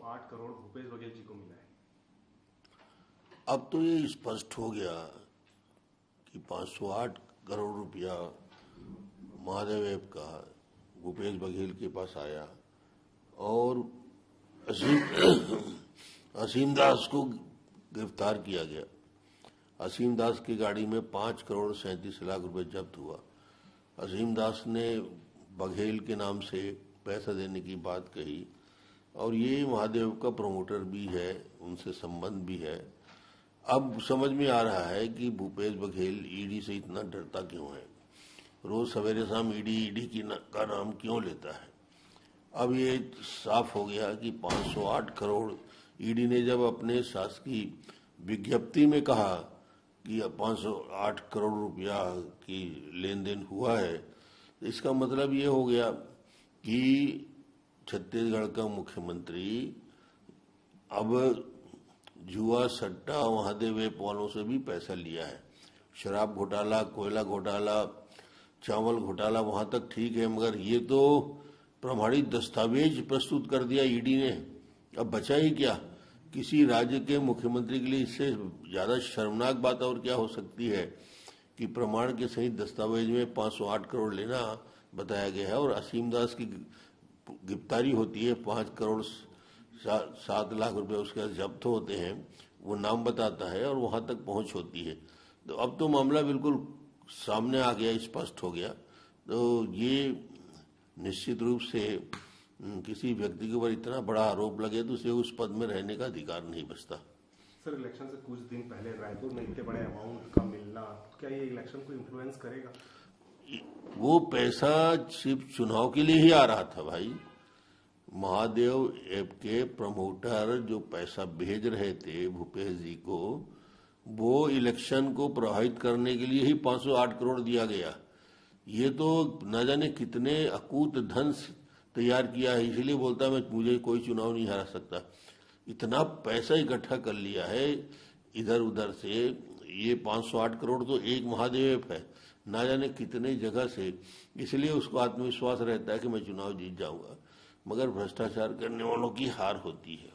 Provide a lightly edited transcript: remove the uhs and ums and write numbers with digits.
508 करोड़ भूपेश बघेल जी को मिला है। अब तो ये स्पष्ट हो गया कि 508 करोड़ रुपया महादेव ऐप का भूपेश बघेल के पास आया और असीम दास को गिरफ्तार किया गया। असीम दास की गाड़ी में 5 करोड़ 37 लाख रुपए जब्त हुआ। असीम दास ने बघेल के नाम से पैसा देने की बात कही और ये महादेव का प्रमोटर भी है, उनसे संबंध भी है। अब समझ में आ रहा है कि भूपेश बघेल ईडी से इतना डरता क्यों है, रोज सवेरे शाम ईडी का नाम क्यों लेता है। अब ये साफ हो गया कि 508 करोड़ ईडी ने जब अपने शासकीय विज्ञप्ति में कहा कि 508 करोड़ रुपया की लेन देन हुआ है, तो इसका मतलब ये हो गया कि छत्तीसगढ़ का मुख्यमंत्री अब जुआ सट्टा महादेव ऐप वालों से भी पैसा लिया है। शराब घोटाला, कोयला घोटाला, चावल घोटाला वहां तक ठीक है, मगर ये तो प्रमाणित दस्तावेज प्रस्तुत कर दिया ईडी ने। अब बचा ही क्या? किसी राज्य के मुख्यमंत्री के लिए इससे ज्यादा शर्मनाक बात और क्या हो सकती है कि प्रमाण के सहित दस्तावेज में 508 करोड़ लेना बताया गया है और असीम दास की गिरफ्तारी होती है, 5 करोड़ 7 लाख रुपए उसके जब्त होते हैं, वो नाम बताता है और वहां तक पहुंच होती है। तो अब तो मामला बिल्कुल सामने आ गया, स्पष्ट हो गया। तो ये निश्चित रूप से किसी व्यक्ति के ऊपर इतना बड़ा आरोप लगे तो उसे उस पद में रहने का अधिकार नहीं बचता। सर, इलेक्शन से कुछ दिन पहले रायपुर में इतने बड़े अमाउंट का मिलना, क्या ये इलेक्शन को इन्फ्लुएंस करेगा? वो पैसा सिर्फ चुनाव के लिए ही आ रहा था भाई। महादेव ऐप के प्रमोटर जो पैसा भेज रहे थे भूपेश जी को, वो इलेक्शन को प्रभावित करने के लिए ही 508 करोड़ दिया गया। ये तो न जाने कितने अकूत धन तैयार किया है, इसलिए बोलता मैं मुझे कोई चुनाव नहीं हरा सकता। इतना पैसा इकट्ठा कर लिया है इधर उधर से। ये 508 करोड़ तो एक महादेव ऐप है, ना जाने कितने जगह से, इसलिए उसको आत्मविश्वास रहता है कि मैं चुनाव जीत जाऊंगा, मगर भ्रष्टाचार करने वालों की हार होती है।